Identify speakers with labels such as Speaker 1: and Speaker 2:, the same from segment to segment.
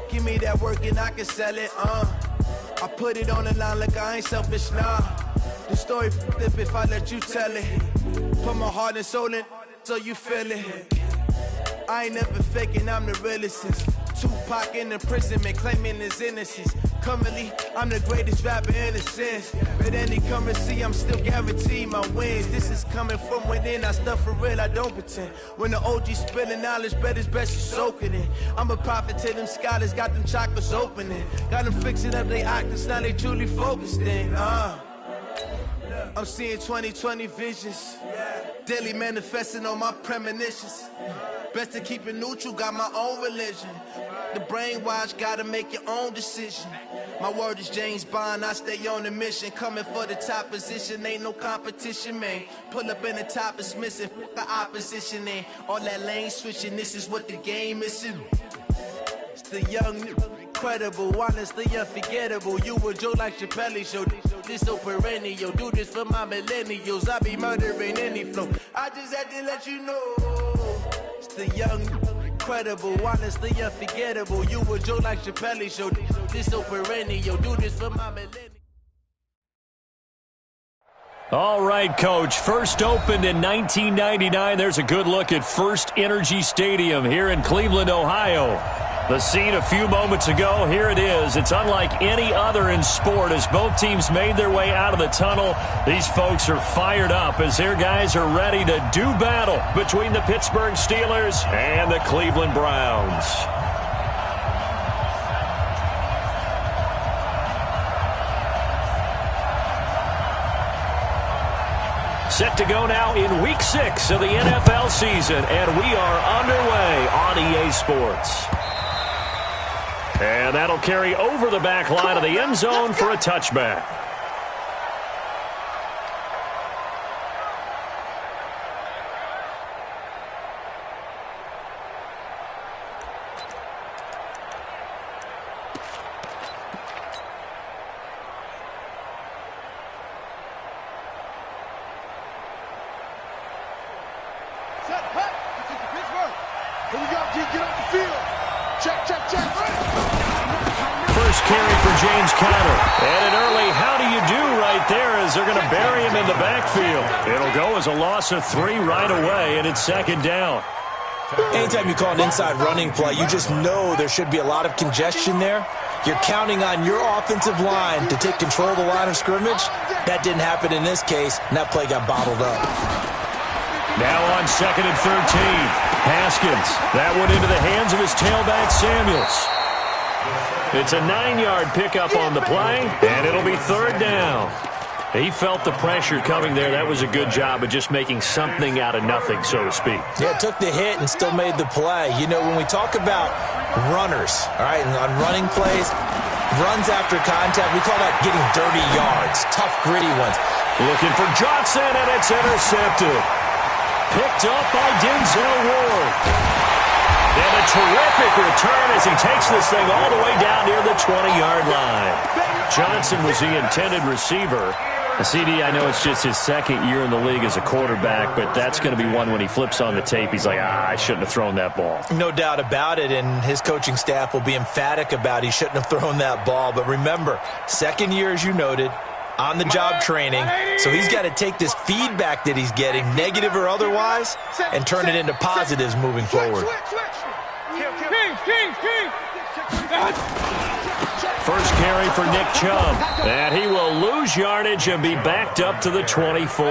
Speaker 1: Give me that work and I can sell it, I put it on the line like I ain't selfish, nah. The story flip if I let you tell it. Put my heart and soul in so you feel it. I ain't never faking, I'm the realest since Tupac in the prison, man, claiming his innocence. Currently, I'm the greatest rapper in a sense. But any currency, I'm still guaranteed my wins. This is coming from within, I stuff for real, I don't pretend. When the OG spilling knowledge, bet it's best you soak it in. I'm a prophet to them scholars, got them chakras opening. Got them fixing up they octaves, now they truly focused in. I'm seeing 2020 visions. Daily manifesting on my premonitions. Best to keep it neutral, got my own religion. The brainwash, gotta make your own decision. My word is James Bond, I stay on the mission. Coming for the top position, ain't no competition, man. Pull up in the top, it's missing, the opposition, ain't all that lane switching, this is what the game is. It's the young, incredible, honestly unforgettable. You a Joe like Chappelle show, this so perennial. Do this for my millennials, I be murdering any flow. I just had to let you know. It's the young, incredible, honestly unforgettable. You a Joe like Chappelle show, this so perennial. Do this for my millennials.
Speaker 2: All right, Coach. First opened in 1999. There's a good look at First Energy Stadium here in Cleveland, Ohio. The scene a few moments ago, here it is. It's unlike any other in sport. As both teams made their way out of the tunnel, these folks are fired up as their guys are ready to do battle between the Pittsburgh Steelers and the Cleveland Browns. Set to go now in Week 6 of the NFL season, and we are underway on EA Sports. And that'll carry over the back line of the end zone for a touchback.
Speaker 3: First carry for James Conner. And an early how do you do right there as they're going to bury him in the backfield. It'll go as a loss of 3 right away, and it's second down.
Speaker 4: Anytime you call an inside running play, you just know there should be a lot of congestion there. You're counting on your offensive line to take control of the line of scrimmage. That didn't happen in this case, and that play got bottled up.
Speaker 3: Now on 2nd and 13. Haskins. That one into the hands of his tailback, Samuels. It's a 9-yard pickup on the play, and it'll be 3rd down. He felt the pressure coming there. That was a good job of just making something out of nothing, so to speak.
Speaker 4: Yeah, took the hit and still made the play. You know, when we talk about runners, all right, and on running plays, runs after contact, we call that getting dirty yards, tough, gritty ones.
Speaker 3: Looking for Johnson, and it's intercepted. Picked up by Denzel Ward. And a terrific return as he takes this thing all the way down near the 20-yard line. Johnson was the intended receiver. CD, I know it's just his 2nd year in the league as a quarterback, but that's going to be one when he flips on the tape. He's like, I shouldn't have thrown that ball.
Speaker 4: No doubt about it, and his coaching staff will be emphatic about he shouldn't have thrown that ball. But remember, 2nd year, as you noted, on-the-job training, so he's got to take this feedback that he's getting, negative or otherwise, and turn it into positives moving forward.
Speaker 3: First carry for Nick Chubb, and he will lose yardage and be backed up to the 24.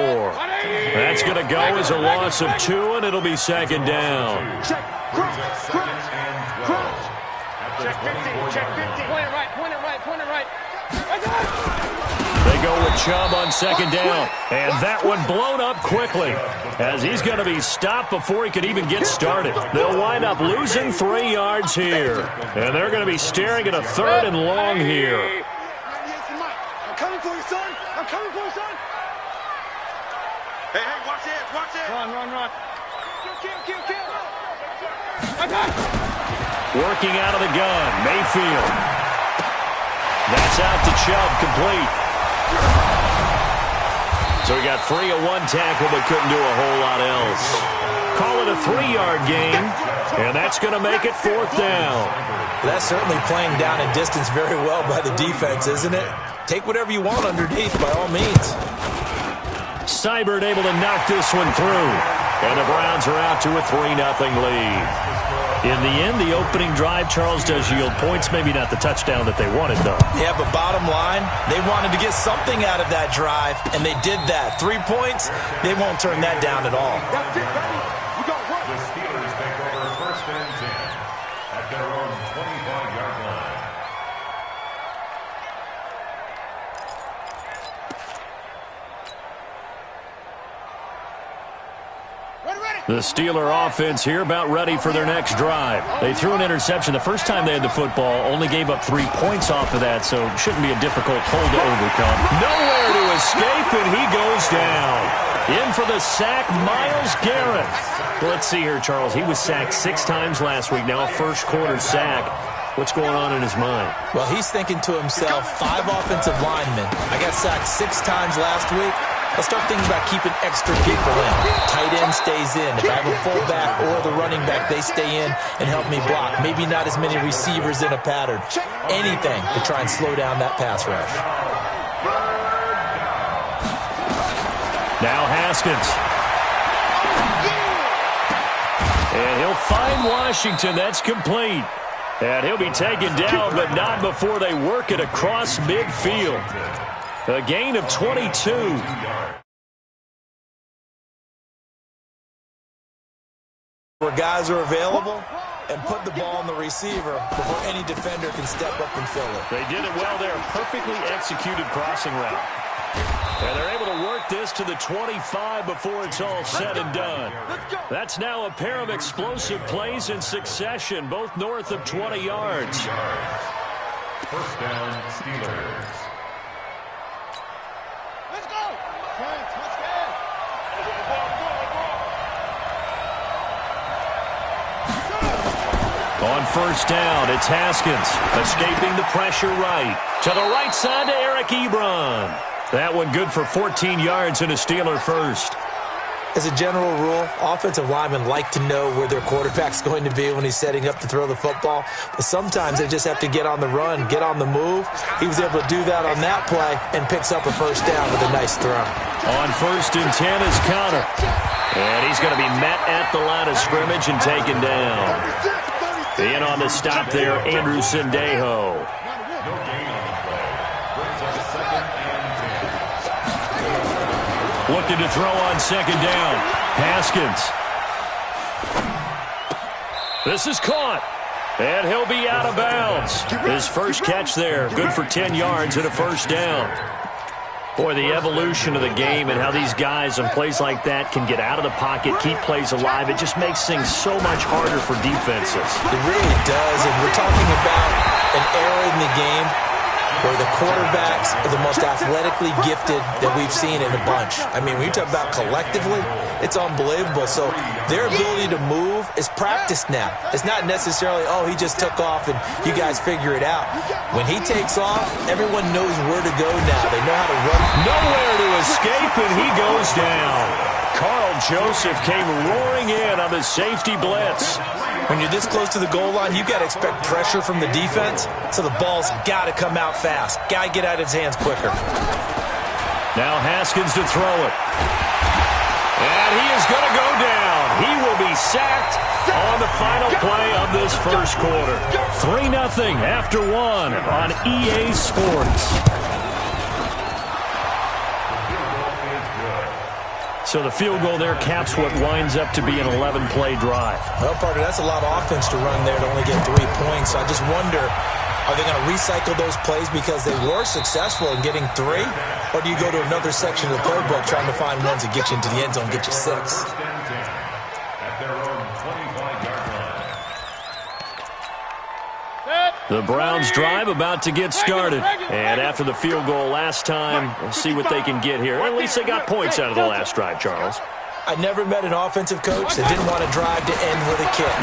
Speaker 3: That's going to go as a loss of 2, and it'll be 2nd down.
Speaker 5: Check 50, check 50. Point it right.
Speaker 3: They go with Chubb on 2nd down, and that one blown up quickly as he's going to be stopped before he could even get started. They'll wind up losing 3 yards here, and they're going to be staring at a 3rd and long here.
Speaker 5: I'm coming for you, son. Hey, watch it. Run. Kill.
Speaker 3: Working out of the gun, Mayfield. That's out to Chubb, complete.
Speaker 2: So he got free of one tackle but couldn't do a whole lot else. Call it a 3-yard gain, and that's going to make it 4th down.
Speaker 4: That's certainly playing down and distance very well by the defense, isn't it? Take whatever you want underneath by all means.
Speaker 2: Seibert able to knock this one through. And the Browns are out to a 3-0 lead. In the end, the opening drive, Charles, does yield points. Maybe not the touchdown that they wanted, though.
Speaker 4: Yeah, but bottom line, they wanted to get something out of that drive, and they did that. 3 points, they won't turn that down at all.
Speaker 6: The Steelers take over 1st and 10 at their own 25-yard line.
Speaker 2: The Steeler offense here about ready for their next drive. They threw an interception the first time they had the football, only gave up 3 points off of that, so it shouldn't be a difficult hole to overcome. Nowhere to escape, and he goes down. In for the sack, Myles Garrett. Well, let's see here, Charles. He was sacked 6 times last week, now a first-quarter sack. What's going on in his mind?
Speaker 4: Well, he's thinking to himself, 5 offensive linemen. I got sacked 6 times last week. Let's start thinking about keeping extra people in. Tight end stays in. If I have a fullback or the running back, they stay in and help me block. Maybe not as many receivers in a pattern. Anything to try and slow down that pass rush.
Speaker 2: Now Haskins. And he'll find Washington. That's complete. And he'll be taken down, but not before they work it across midfield. A gain of 22.
Speaker 4: Where guys are available and put the ball on the receiver before any defender can step up and fill it.
Speaker 2: They did it well there. Perfectly executed crossing route. And they're able to work this to the 25 before it's all said and done. That's now a pair of explosive plays in succession, both north of 20 yards.
Speaker 6: 1st down, Steelers.
Speaker 2: On 1st down, it's Haskins escaping the pressure right. To the right side to Eric Ebron. That one good for 14 yards and a Steeler first.
Speaker 4: As a general rule, offensive linemen like to know where their quarterback's going to be when he's setting up to throw the football. But sometimes they just have to get on the run, get on the move. He was able to do that on that play and picks up a 1st down with a nice throw.
Speaker 2: On 1st and 10 is Conner. And he's going to be met at the line of scrimmage and taken down. In on the stop there, Andrew Sendejo.
Speaker 6: No gain on the play. Brings up 2nd and 10.
Speaker 2: Looking to throw on 2nd down. Haskins. This is caught. And he'll be out of bounds. His first catch there. Good for 10 yards and a 1st down. Boy, the evolution of the game and how these guys on plays like that can get out of the pocket, keep plays alive, it just makes things so much harder for defenses.
Speaker 4: It really does, and we're talking about an era in the game where the quarterbacks are the most athletically gifted that we've seen in a bunch. I mean, when you talk about collectively, it's unbelievable. So their ability to move is practiced now. It's not necessarily, oh, he just took off and you guys figure it out. When he takes off, everyone knows where to go now. They know how to run.
Speaker 2: Nowhere to escape, and he goes down. Carl Joseph came roaring in on the safety blitz.
Speaker 4: When you're this close to the goal line, you got to expect pressure from the defense, so the ball's got to come out fast. Got to get out of his hands quicker.
Speaker 2: Now Haskins to throw it. And he is going to go down. He will be sacked on the final play of this 1st quarter. 3-0 after 1 on EA Sports. So the field goal there caps what winds up to be an 11-play drive.
Speaker 4: Well, partner, that's a lot of offense to run there to only get 3 points. So I just wonder, are they going to recycle those plays because they were successful in getting 3? Or do you go to another section of the playbook trying to find ones that get you into the end zone and get you 6?
Speaker 6: At their own 25-yard line.
Speaker 2: The Browns drive about to get started. And after the field goal last time, we'll see what they can get here. At least they got points out of the last drive, Charles.
Speaker 4: I never met an offensive coach that didn't want to drive to end with a kick.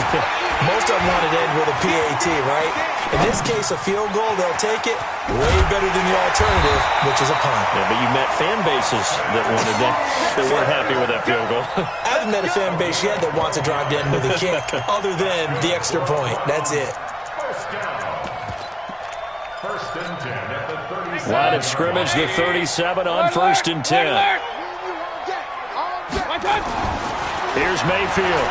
Speaker 4: Most of them wanted to end with a PAT, right? In this case, a field goal, they'll take it way better than the alternative, which is a punt.
Speaker 2: Yeah, but you met fan bases that wanted that, that weren't happy with that field goal.
Speaker 4: I haven't met a fan base yet that wants to drive to end with a kick other than the extra point. That's it.
Speaker 6: First and 10 at the 37.
Speaker 2: Line of scrimmage, the 37 on 1st and 10. Here's Mayfield.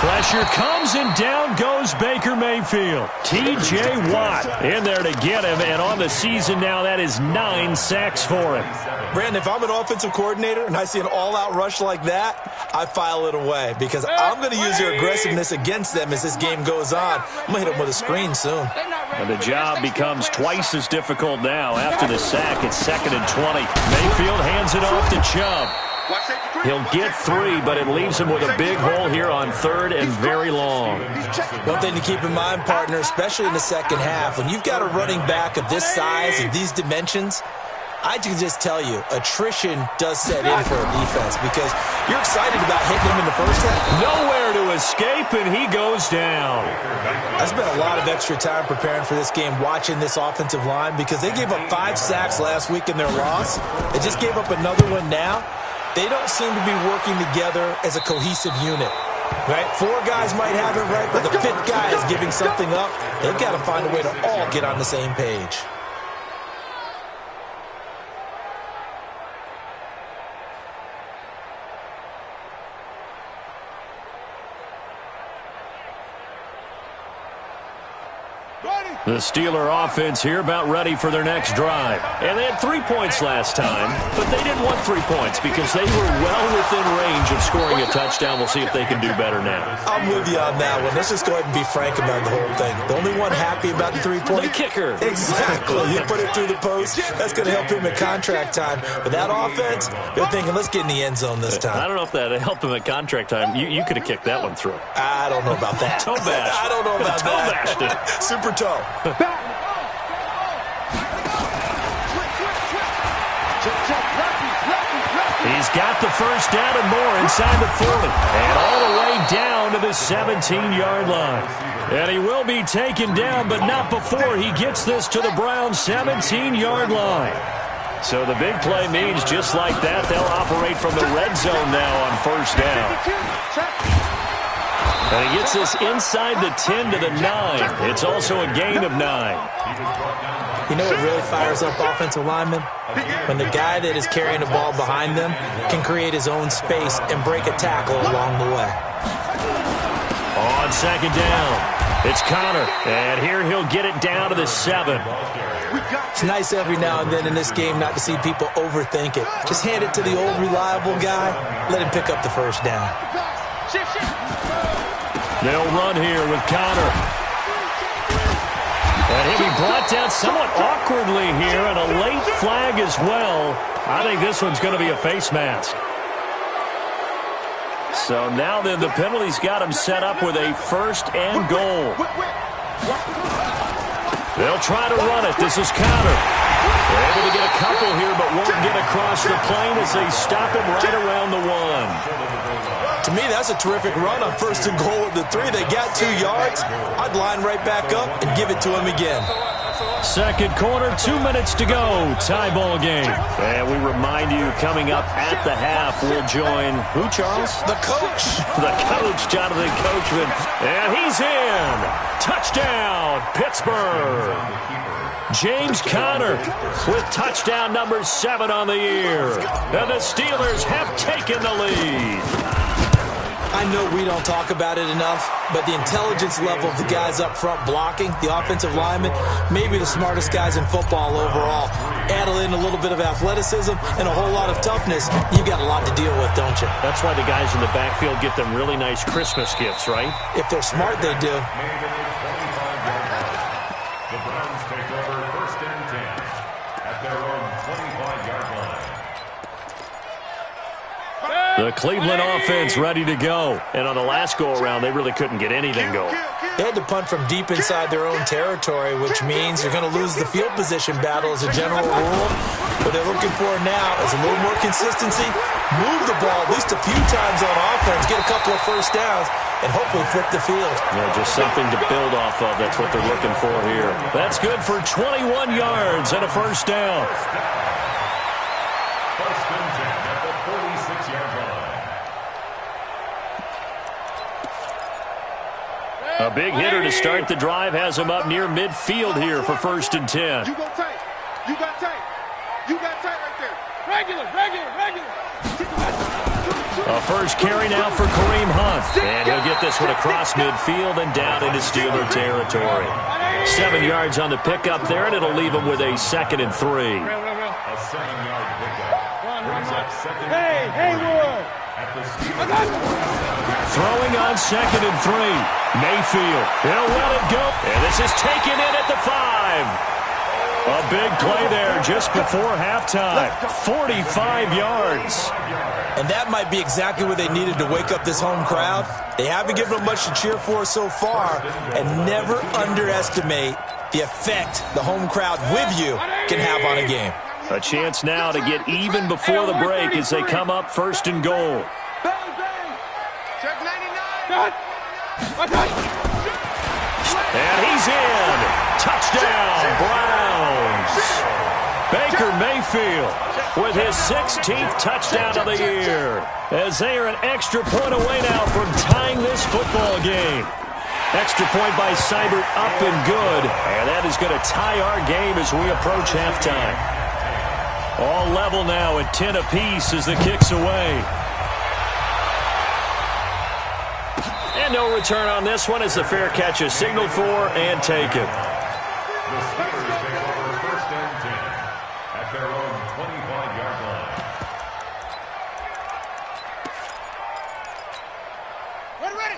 Speaker 2: Pressure comes and down goes Baker Mayfield. T.J. Watt in there to get him, and on the season now that is 9 sacks for him.
Speaker 4: Brandon, if I'm an offensive coordinator and I see an all-out rush like that, I file it away because I'm going to use their aggressiveness against them as this game goes on. I'm going to hit them with a screen soon.
Speaker 2: And the job becomes twice as difficult now. After the sack, it's 2nd and 20. Mayfield hands it off to Chubb. He'll get 3, but it leaves him with a big hole here on 3rd and very long.
Speaker 4: One thing to keep in mind, partner, especially in the second half, when you've got a running back of this size and these dimensions, I can just tell you, attrition does set in for a defense because you're excited about hitting him in the first half.
Speaker 2: Nowhere to escape, and he goes down.
Speaker 4: I spent a lot of extra time preparing for this game watching this offensive line because they gave up 5 sacks last week in their loss. They just gave up another one now. They don't seem to be working together as a cohesive unit. Right? 4 guys might have it right, but the 5th guy is giving something up. They've got to find a way to all get on the same page.
Speaker 2: The Steeler offense here about ready for their next drive. And they had 3 points last time, but they didn't want 3 points because they were well within range of scoring a touchdown. We'll see if they can do better now.
Speaker 4: I'm with you on that one. Let's just go ahead and be frank about the whole thing. The only one happy about the 3-point?
Speaker 2: The kicker.
Speaker 4: Exactly. You put it through the post. That's going to help him at contract time. But that offense, they're thinking, let's get in the end zone this time.
Speaker 2: I don't know if that helped him at contract time. You could have kicked that one through.
Speaker 4: I don't know about that.
Speaker 2: Toe bash.
Speaker 4: I don't know about
Speaker 2: toe
Speaker 4: that.
Speaker 2: Bashed it.
Speaker 4: Super toe.
Speaker 2: He's got the first down and more inside the 40. And all the way down to the 17-yard line. And he will be taken down, but not before he gets this to the Browns' 17-yard line. So the big play means just like that, they'll operate from the red zone now on first down. And he gets this inside the 10 to the 9. It's also a gain of 9.
Speaker 4: You know what really fires up offensive linemen? When the guy that is carrying the ball behind them can create his own space and break a tackle along the way.
Speaker 2: On second down, it's Connor. And here he'll get it down to the 7.
Speaker 4: It's nice every now and then in this game not to see people overthink it. Just hand it to the old reliable guy. Let him pick up the first down.
Speaker 2: They'll run here with Connor. And he'll be brought down somewhat awkwardly here, and a late flag as well. I think this one's going to be a face mask. So now then the penalty's got him set up with a 1st and goal. They'll try to run it. This is Connor. They're able to get a couple here, but won't get across the plane as they stop him right around the 1.
Speaker 4: To me, that's a terrific run on 1st and goal at the 3. They got 2 yards. I'd line right back up and give it to him again.
Speaker 2: Second quarter, 2 minutes to go. Tie ball game. And we remind you, coming up at the half, we'll join who, Charles?
Speaker 4: The coach.
Speaker 2: The coach, Jonathan Coachman. And he's in. Touchdown, Pittsburgh. James Conner with touchdown number 7 on the year. And the Steelers have taken the lead.
Speaker 4: I know we don't talk about it enough, but the intelligence level of the guys up front blocking, the offensive linemen, maybe the smartest guys in football overall. Add in a little bit of athleticism and a whole lot of toughness, you got a lot to deal with, don't you?
Speaker 2: That's why the guys in the backfield get them really nice Christmas gifts, right?
Speaker 4: If they're smart, they do.
Speaker 6: The Browns take over 1st and 10 at their own 25-yard line.
Speaker 2: The Cleveland offense ready to go. And on the last go-around, they really couldn't get anything going.
Speaker 4: They had to punt from deep inside their own territory, which means you're going to lose the field position battle as a general rule. What they're looking for now is a little more consistency, move the ball at least a few times on offense, get a couple of first downs, and hopefully flip the field.
Speaker 2: Yeah, just something to build off of. That's what they're looking for here. That's good for 21 yards and a first down.
Speaker 6: First and 10 at the 46-yard line.
Speaker 2: A big hitter to start the drive has him up near midfield here for first and 10.
Speaker 5: You go tight. You got tight. You got tight right there. Regular.
Speaker 2: A first carry now for Kareem Hunt. And he'll get this one across midfield and down into Steeler territory. 7 yards on the pickup there, and it'll leave him with a 2nd and 3.
Speaker 6: A 7-yard pickup brings up second.
Speaker 5: Hey, Haywood.
Speaker 6: At the Steelers.
Speaker 2: Throwing on 2nd and 3. Mayfield. He'll let it go. And this is taken in at the 5. A big play there just before halftime. 45 yards.
Speaker 4: And that might be exactly what they needed to wake up this home crowd. They haven't given them much to cheer for so far. And never underestimate the effect the home crowd with you can have on a game.
Speaker 2: A chance now to get even before the break as they come up first and goal.
Speaker 5: Check 99.
Speaker 2: And he's in. Touchdown, Browns. Baker Mayfield with his 16th touchdown of the year, as they are an extra point away now from tying this football game. Extra point by Seibert up and good, and that is going to tie our game as we approach halftime. All level now at 10 apiece as the kick's away. And no return on this one as the fair catch is signaled for and taken.
Speaker 6: The Steelers take over first and 10 at their own 25-yard line.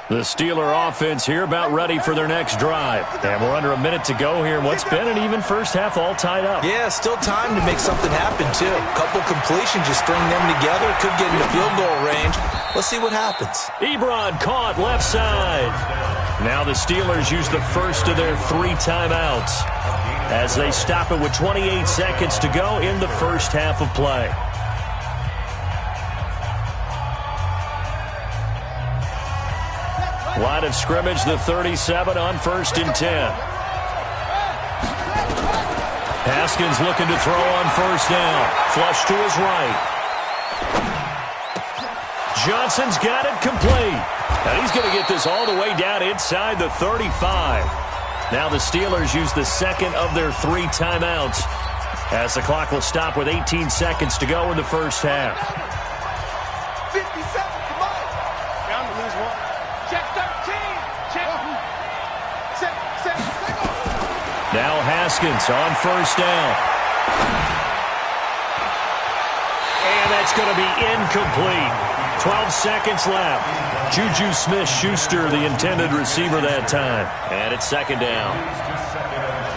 Speaker 2: The Steeler offense here about ready for their next drive. And we're under a minute to go here. What's been an even first half all tied up.
Speaker 4: Yeah, still time to make something happen, too. A couple completions, just string them together. Could get into field goal range. Let's see what happens.
Speaker 2: Ebron caught left side. Now the Steelers use the first of their 3 timeouts as they stop it with 28 seconds to go in the first half of play. Line of scrimmage, the 37 on first and 10. Haskins looking to throw on first down. Flush to his right. Johnson's got it complete. And he's going to get this all the way down inside the 35. Now the Steelers use the second of their 3 timeouts as the clock will stop with 18 seconds to go in the first half.
Speaker 5: 57, come on. Down to lose one. Check 13. Check. Set.
Speaker 2: Now Haskins on first down. And that's going to be incomplete. 12 seconds left. Juju Smith-Schuster, the intended receiver that time. And it's second down.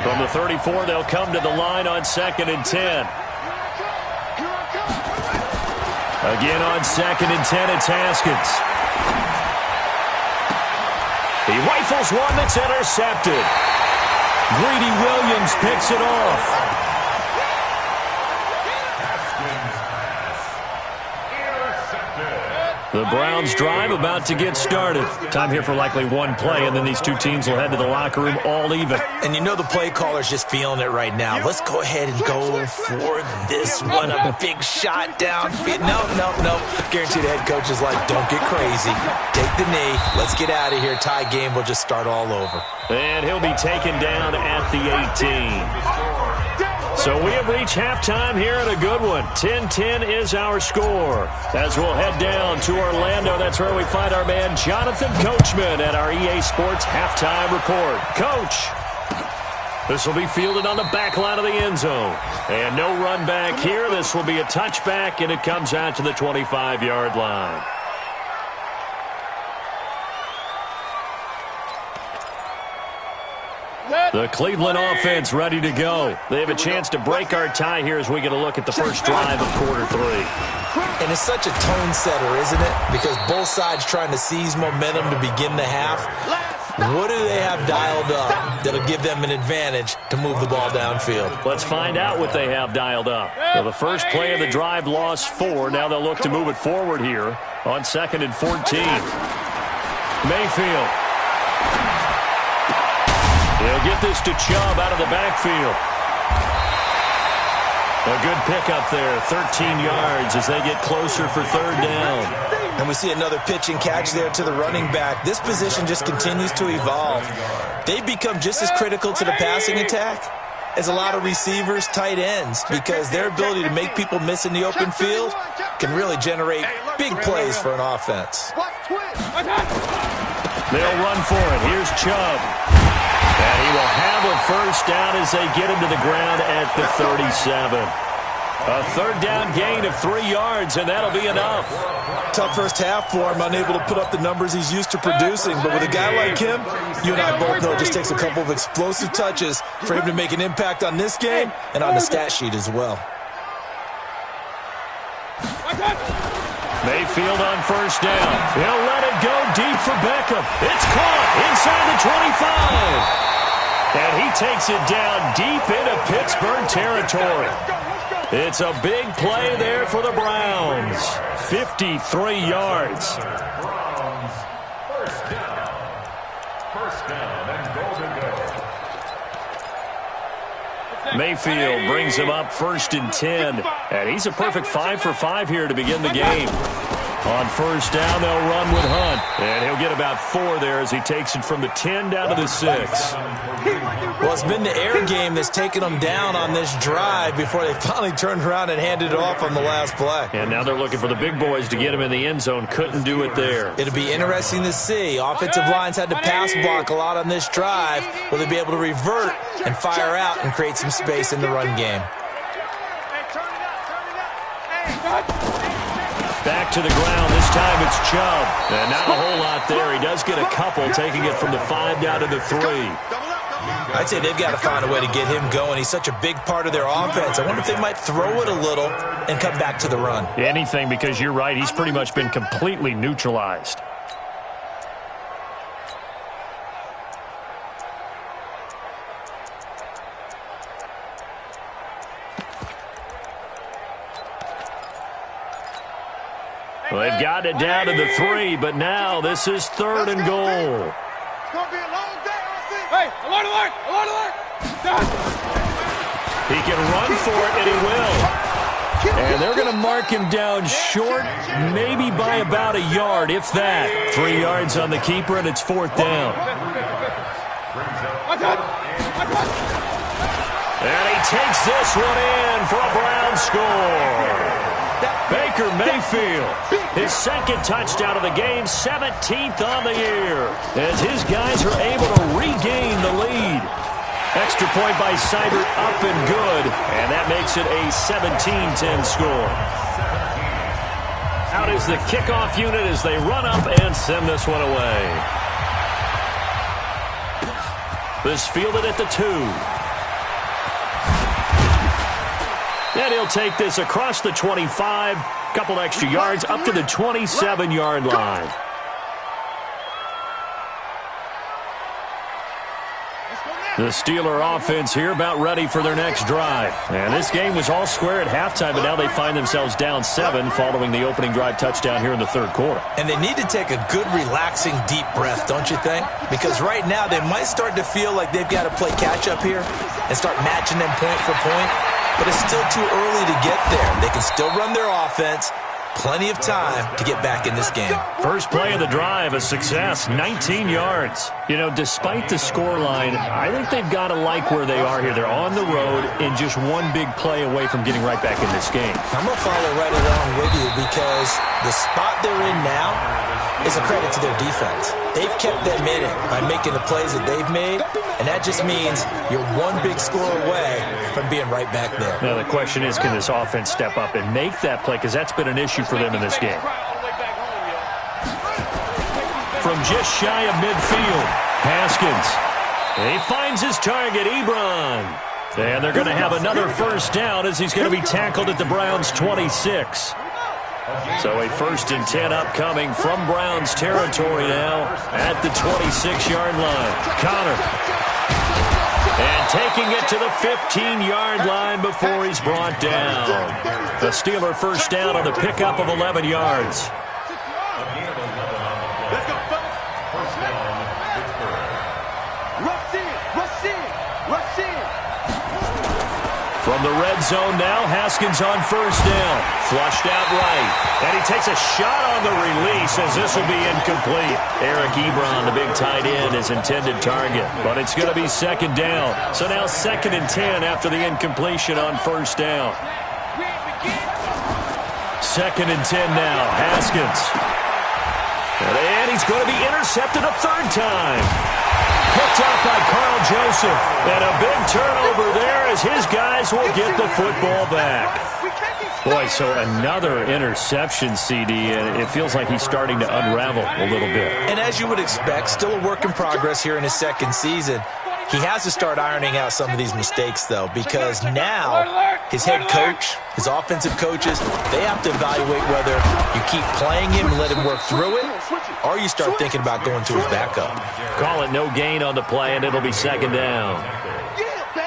Speaker 2: From the 34, they'll come to the line on 2nd and 10. Again on 2nd and 10, it's Haskins. He rifles one that's intercepted. Greedy Williams picks it off. The Browns drive about to get started. Time here for likely one play, and then these 2 teams will head to the locker room all even.
Speaker 4: And you know the play caller's just feeling it right now. Let's go ahead and go for this one. A big shot downfield. No. Guaranteed the head coach is like, don't get crazy. Take the knee. Let's get out of here. Tie game. We'll just start all over.
Speaker 2: And he'll be taken down at the 18. So we have reached halftime here at a good one. 10-10 is our score. As we'll head down to Orlando, that's where we find our man Jonathan Coachman at our EA Sports Halftime Report. Coach, this will be fielded on the back line of the end zone. And no run back here. This will be a touchback, and it comes out to the 25-yard line. The Cleveland offense ready to go. They have a chance to break our tie here as we get a look at the first drive of quarter 3.
Speaker 4: And it's such a tone setter, isn't it? Because both sides trying to seize momentum to begin the half. What do they have dialed up that'll give them an advantage to move the ball downfield?
Speaker 2: Let's find out what they have dialed up. So the first play of the drive lost 4. Now they'll look to move it forward here on 2nd and 14. Mayfield. He'll get this to Chubb out of the backfield. A good pickup there, 13 yards as they get closer for 3rd down.
Speaker 4: And we see another pitch and catch there to the running back. This position just continues to evolve. They've become just as critical to the passing attack as a lot of receivers, tight ends, because their ability to make people miss in the open field can really generate big plays for an offense.
Speaker 2: They'll run for it. Here's Chubb. And he will have a first down as they get him to the ground at the 37. A 3rd down gain of 3 yards, and that'll be enough.
Speaker 4: Tough first half for him, unable to put up the numbers he's used to producing. But with a guy like him, you and I both know it just takes a couple of explosive touches for him to make an impact on this game and on the stat sheet as well.
Speaker 2: Mayfield on first down. He'll let it go deep for Beckham. It's caught inside the 25. And he takes it down deep into Pittsburgh territory. It's a big play there for the Browns. 53 yards.
Speaker 6: Browns, first down. First down and goal to go.
Speaker 2: Mayfield brings him up 1st and 10. And he's a perfect 5 for 5 here to begin the game. On first down, they'll run with Hunt. And he'll get about 4 there as he takes it from the 10 down to the 6.
Speaker 4: Well, it's been the air game that's taken them down on this drive before they finally turned around and handed it off on the last play.
Speaker 2: And now they're looking for the big boys to get him in the end zone. Couldn't do it there.
Speaker 4: It'll be interesting to see. Offensive lines had to pass block a lot on this drive. Will they be able to revert and fire out and create some space in the run game?
Speaker 2: Back to the ground. This time it's Chubb. And not a whole lot there. He does get a couple, taking it from the 5 down to the 3.
Speaker 4: I'd say they've got to find a way to get him going. He's such a big part of their offense. I wonder if they might throw it a little and come back to the run.
Speaker 2: Anything, because you're right. He's pretty much been completely neutralized. Well, they've got it down to the 3, but now this is 3rd and goal.
Speaker 5: It's going to be a long day, Hey, alert, alert, alert, alert.
Speaker 2: He can run for it, and he will. And they're going to mark him down short, maybe by about a yard, if that. 3 yards on the keeper, and it's 4th down. And he takes this one in for a Brown score. Baker Mayfield, his 2nd touchdown of the game, 17th on the year, as his guys are able to regain the lead. Extra point by Seibert, up and good, and that makes it a 17-10 score. Out is the kickoff unit as they run up and send this one away. This fielded at the 2. And he'll take this across the 25, couple extra yards, up to the 27-yard line. The Steeler offense here about ready for their next drive. And this game was all square at halftime, but now they find themselves down 7 following the opening drive touchdown here in the 3rd quarter.
Speaker 4: And they need to take a good, relaxing, deep breath, don't you think? Because right now they might start to feel like they've got to play catch-up here and start matching them point for point. But it's still too early to get there. They can still run their offense. Plenty of time to get back in this game.
Speaker 2: First play of the drive, a success, 19 yards. You know, despite the scoreline, I think they've got to like where they are here. They're on the road and just one big play away from getting right back in this game.
Speaker 4: I'm going to follow right along with you because the spot they're in now is a credit to their defense. They've kept them in it by making the plays that they've made, and that just means you're one big score away from being right back there.
Speaker 2: Now, the question is, can this offense step up and make that play? Because that's been an issue for them in this game. From just shy of midfield, Haskins. He finds his target, Ebron. And they're going to have another first down as he's going to be tackled at the Browns' 26. So a 1st and 10 upcoming from Browns territory now at the 26-yard line. Connor. And taking it to the 15-yard line before he's brought down. The Steeler first down on the pickup of 11 yards.
Speaker 5: Let's go, fellas.
Speaker 6: First down, Pittsburgh.
Speaker 5: Rush in, rush in, rush in.
Speaker 2: From the red zone now, Haskins on first down. Flushed out right. And he takes a shot on the release as this will be incomplete. Eric Ebron, the big tight end, his intended target. But it's going to be 2nd down. So now 2nd and 10 after the incompletion on first down. 2nd and 10 now. Haskins. And he's going to be intercepted a 3rd time. Picked up by Carl Joseph. And a big turnover there as his guys will get the football back. Boy, so another interception, CD, and it feels like he's starting to unravel a little bit.
Speaker 4: And as you would expect, still a work in progress here in his 2nd season. He has to start ironing out some of these mistakes, though, because now his head coach, his offensive coaches, they have to evaluate whether you keep playing him and let him work through it, or you start thinking about going to his backup.
Speaker 2: Call it no gain on the play, and it'll be 2nd down.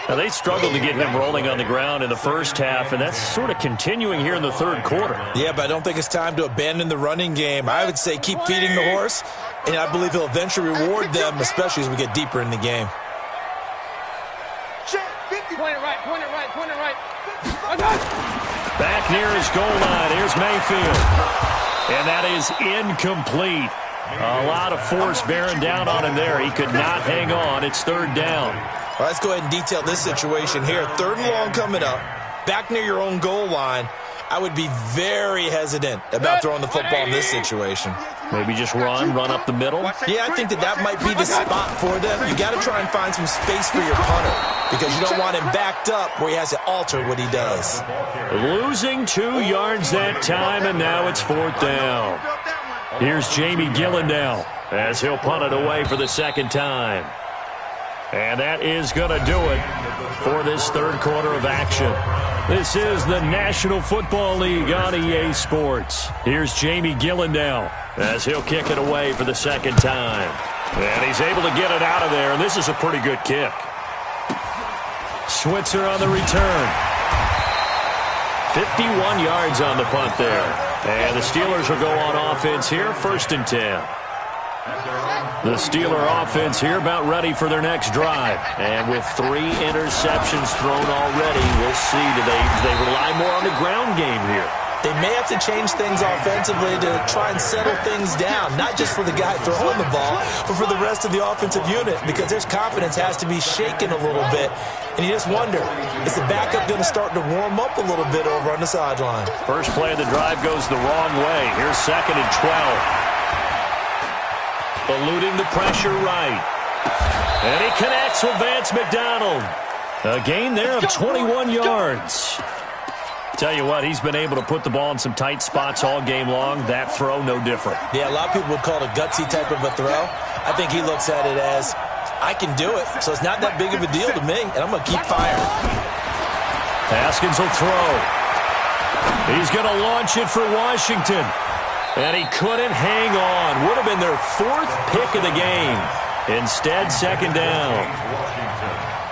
Speaker 2: Now, they struggled to get him rolling on the ground in the first half, and that's sort of continuing here in the 3rd quarter.
Speaker 4: Yeah, but I don't think it's time to abandon the running game. I would say keep feeding the horse, and I believe he'll eventually reward them, especially as we get deeper in the game.
Speaker 5: Point it right, point it right, point it right.
Speaker 2: Back near his goal line. Here's Mayfield. And that is incomplete. A lot of force bearing down on him there. He could not hang on. It's 3rd down.
Speaker 4: Well, let's go ahead and detail this situation here. 3rd and long coming up. Back near your own goal line. I would be very hesitant about throwing the football in this situation.
Speaker 2: Maybe just run up the middle.
Speaker 4: Yeah, I think that might be the spot for them. You got to try and find some space for your punter because you don't want him backed up where he has to alter what he does.
Speaker 2: Losing 2 yards that time, and now it's 4th down. Here's Jamie Gillen now as he'll punt it away for the 2nd time. And that is going to do it for this 3rd quarter of action. This is the National Football League on EA Sports. Here's Jamie Gillen now as he'll kick it away for the 2nd time. And he's able to get it out of there, and this is a pretty good kick. Switzer on the return. 51 yards on the punt there. And the Steelers will go on offense here, 1st and 10. The Steeler offense here about ready for their next drive. And with 3 interceptions thrown already, we'll see. Do they rely more on the ground game here?
Speaker 4: They may have to change things offensively to try and settle things down, not just for the guy throwing the ball, but for the rest of the offensive unit, because their confidence has to be shaken a little bit. And you just wonder, is the backup going to start to warm up a little bit over on the sideline?
Speaker 2: First play of the drive goes the wrong way. Here's 2nd and 12. Eluding the pressure right. And he connects with Vance McDonald. A gain there of 21 yards. Tell you what, he's been able to put the ball in some tight spots all game long. That throw, no different.
Speaker 4: Yeah, a lot of people would call it a gutsy type of a throw. I think he looks at it as, I can do it, so it's not that big of a deal to me, and I'm going to keep firing.
Speaker 2: Haskins will throw. He's going to launch it for Washington. And he couldn't hang on. Would have been their 4th pick of the game. Instead, 2nd down.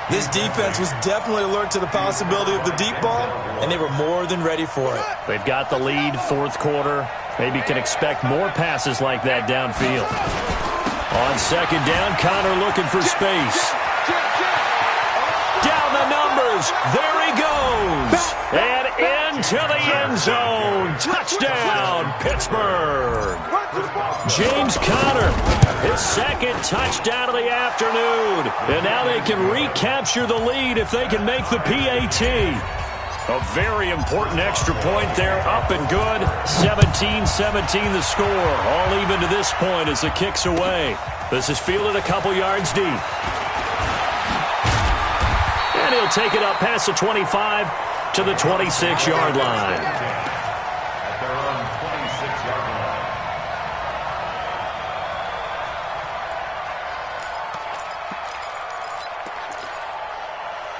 Speaker 4: This defense was definitely alert to the possibility of the deep ball, and they were more than ready for it.
Speaker 2: They've got the lead, 4th quarter. Maybe can expect more passes like that downfield. On 2nd down, Connor looking for space. Down the numbers. There he goes. And into the end zone. Touchdown, Pittsburgh. James Conner, his 2nd touchdown of the afternoon. And now they can recapture the lead if they can make the PAT. A very important extra point there, up and good. 17-17 the score. All even to this point as the kick's away. This is fielded a couple yards deep. And he'll take it up past the 25 to the 26-yard line.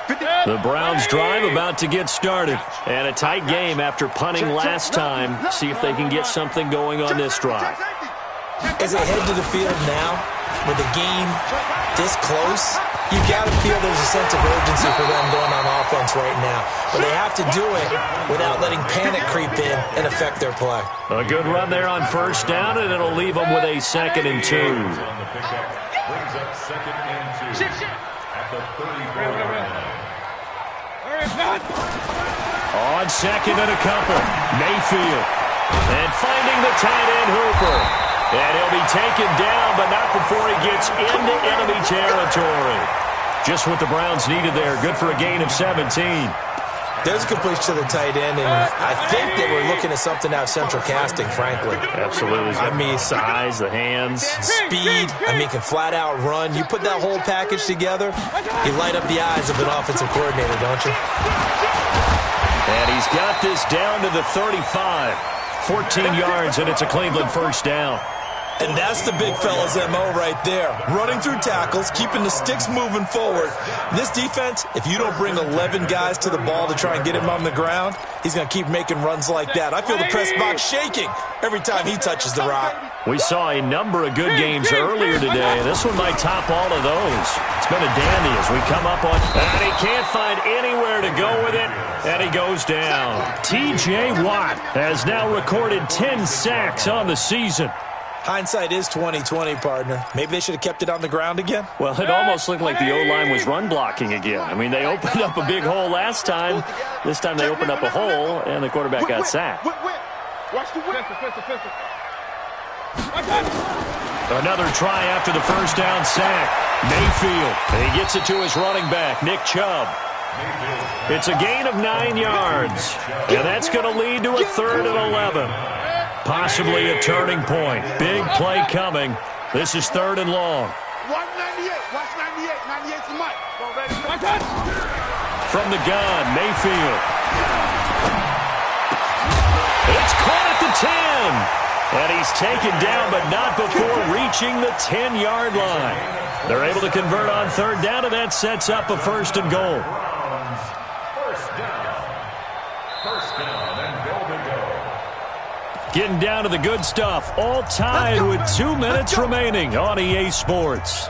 Speaker 2: The Browns drive about to get started. And a tight game after punting last time. See if they can get something going on this drive.
Speaker 4: As they head to the field now, with the game this close, you got to feel there's a sense of urgency for them going on offense right now. But they have to do it without letting panic creep in and affect their play.
Speaker 2: A good run there on first down, and it'll leave them with a 2nd and 2.
Speaker 6: Brings up 2nd and 2 at the 34-yard line.
Speaker 2: On 2nd and a couple, Mayfield. And finding the tight end, Hooper. And he'll be taken down, but not before he gets into enemy territory. Just what the Browns needed there. Good for a gain of 17.
Speaker 4: There's a completion to the tight end, and I think they were looking at something out of central casting, frankly.
Speaker 2: Absolutely.
Speaker 4: I mean,
Speaker 2: size, the hands.
Speaker 4: Speed. I mean, can flat out run. You put that whole package together, you light up the eyes of an offensive coordinator, don't you?
Speaker 2: And he's got this down to the 35. 14 yards, and it's a Cleveland first down.
Speaker 4: And that's the big fella's MO right there. Running through tackles, keeping the sticks moving forward. This defense, if you don't bring 11 guys to the ball to try and get him on the ground, he's going to keep making runs like that. I feel the press box shaking every time he touches the rock.
Speaker 2: We saw a number of good games earlier today, and this one might top all of those. It's been a dandy as we come up on, and he can't find anywhere to go with it, and he goes down. T.J. Watt has now recorded 10 sacks on the season.
Speaker 4: Hindsight is 20/20, partner. Maybe they should have kept it on the ground again.
Speaker 2: Well, it almost looked like the O-line was run blocking again. I mean, they opened up a big hole last time. This time they opened up a hole, and the quarterback got sacked.
Speaker 5: Watch the pistol.
Speaker 2: Another try after the first down sack. Mayfield. And he gets it to his running back, Nick Chubb. It's a gain of 9 yards, and that's going to lead to a 3rd and 11. Possibly a turning point. Big play coming. This is 3rd and long.
Speaker 5: Watch 98. Watch 98. 98's the mic.
Speaker 2: From the gun, Mayfield. It's caught at the 10. And he's taken down, but not before reaching the 10-yard line. They're able to convert on 3rd down, and that sets up a 1st and goal.
Speaker 6: First down and goal to go.
Speaker 2: Getting down to the good stuff. All tied with 2 minutes remaining on EA Sports.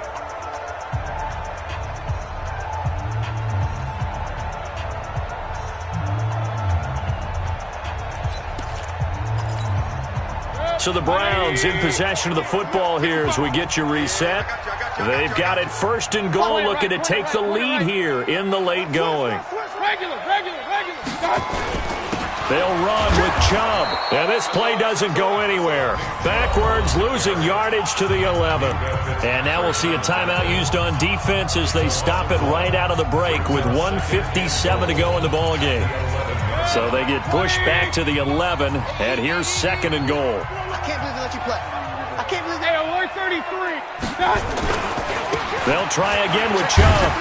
Speaker 2: So the Browns in possession of the football here as we get you reset. They've got it 1st and goal, looking to take the lead here in the late going. They'll run with Chubb, and this play doesn't go anywhere. Backwards, losing yardage to the 11. And now we'll see a timeout used on defense as they stop it right out of the break with 1:57 to go in the ballgame. So they get pushed back to the 11, and here's 2nd and goal.
Speaker 5: I can't believe they let you play. I can't believe they only 33.
Speaker 2: They'll try again with Chubb.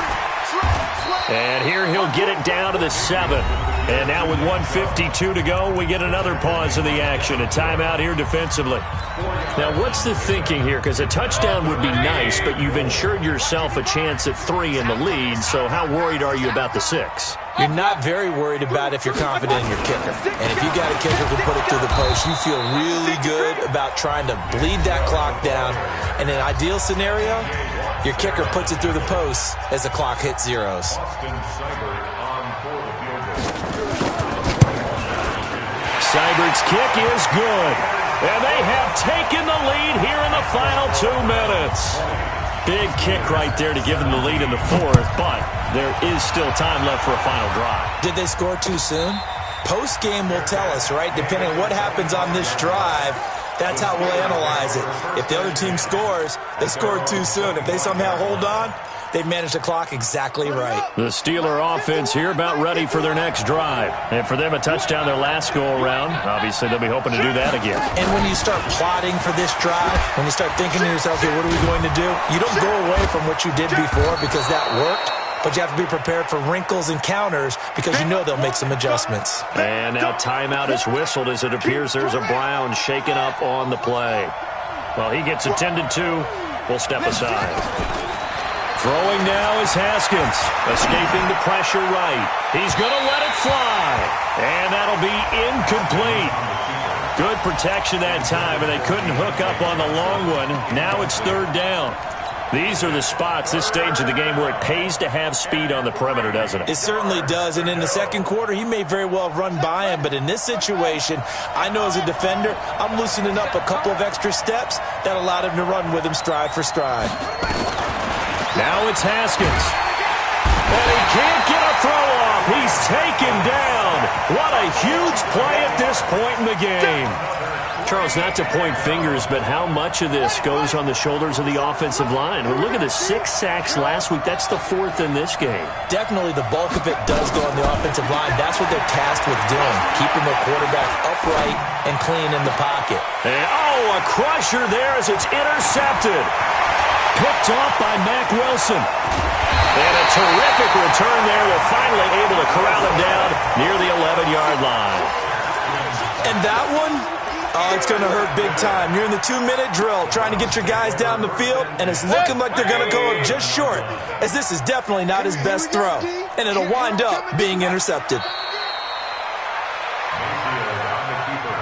Speaker 2: And here he'll get it down to the 7. And now with 1:52 to go, we get another pause in the action. A timeout here defensively. Now, what's the thinking here? Because a touchdown would be nice, but you've ensured yourself a chance at 3 in the lead, so how worried are you about the 6?
Speaker 4: You're not very worried about if you're confident in your kicker. And if you got a kicker who put it through the post, you feel really good about trying to bleed that clock down. In an ideal scenario, your kicker puts it through the post as the clock hits zeros.
Speaker 2: Seibert's kick is good. And they have taken the lead here in the final 2 minutes. Big kick right there to give them the lead in the 4th, but there is still time left for a final drive.
Speaker 4: Did they score too soon? Post-game will tell us, right? Depending on what happens on this drive, that's how we'll analyze it. If the other team scores, they scored too soon. If they somehow hold on, they've managed the clock exactly right.
Speaker 2: The Steeler offense here about ready for their next drive. And for them, a touchdown their last go-around. Obviously, they'll be hoping to do that again.
Speaker 4: And when you start plotting for this drive, when you start thinking to yourself, okay, what are we going to do? You don't go away from what you did before because that worked. But you have to be prepared for wrinkles and counters because you know they'll make some adjustments.
Speaker 2: And now timeout is whistled as it appears there's a Brown shaken up on the play. Well, he gets attended to. We'll step aside. Throwing now is Haskins. Escaping the pressure right. He's going to let it fly. And that'll be incomplete. Good protection that time, and they couldn't hook up on the long one. Now it's third down. These are the spots, this stage of the game, where it pays to have speed on the perimeter, doesn't it?
Speaker 4: It certainly does, and in the second quarter, he may very well run by him, but in this situation, I know as a defender, I'm loosening up a couple of extra steps that allowed him to run with him stride for stride.
Speaker 2: Now it's Haskins. And he can't get a throw off. He's taken down. What a huge play at this point in the game. Charles, not to point fingers, but how much of this goes on the shoulders of the offensive line? Well, look at the 6 sacks last week. That's the 4th in this game.
Speaker 4: Definitely the bulk of it does go on the offensive line. That's what they're tasked with doing, keeping their quarterback upright and clean in the pocket.
Speaker 2: And, a crusher there as it's intercepted. Picked off by Mack Wilson. And a terrific return there. They're finally able to corral him down near the 11-yard line.
Speaker 4: And that one, it's going to hurt big time. You're in the 2-minute drill trying to get your guys down the field, and it's looking like they're going to go up just short, as this is definitely not his best throw. And it'll wind up being intercepted.
Speaker 6: Mayfield on the keeper.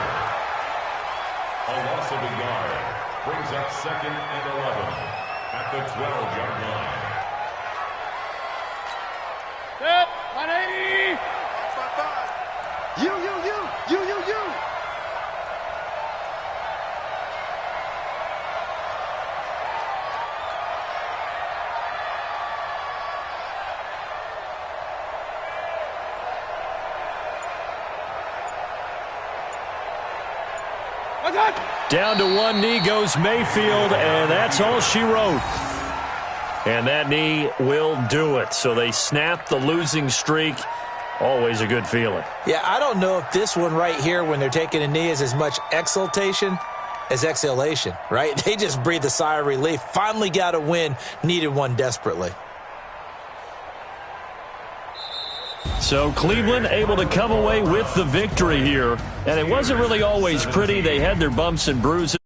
Speaker 6: A loss of a yard. Brings up 2nd and 11 at the 12-yard line.
Speaker 5: Set, 180. You.
Speaker 2: Down to one knee goes Mayfield, and that's all she wrote. And that knee will do it. So they snap the losing streak. Always a good feeling.
Speaker 4: Yeah, I don't know if this one right here, when they're taking a knee, is as much exultation as exhalation, right? They just breathe a sigh of relief. Finally got a win, needed one desperately.
Speaker 2: So Cleveland able to come away with the victory here. And it wasn't really always pretty. They had their bumps and bruises.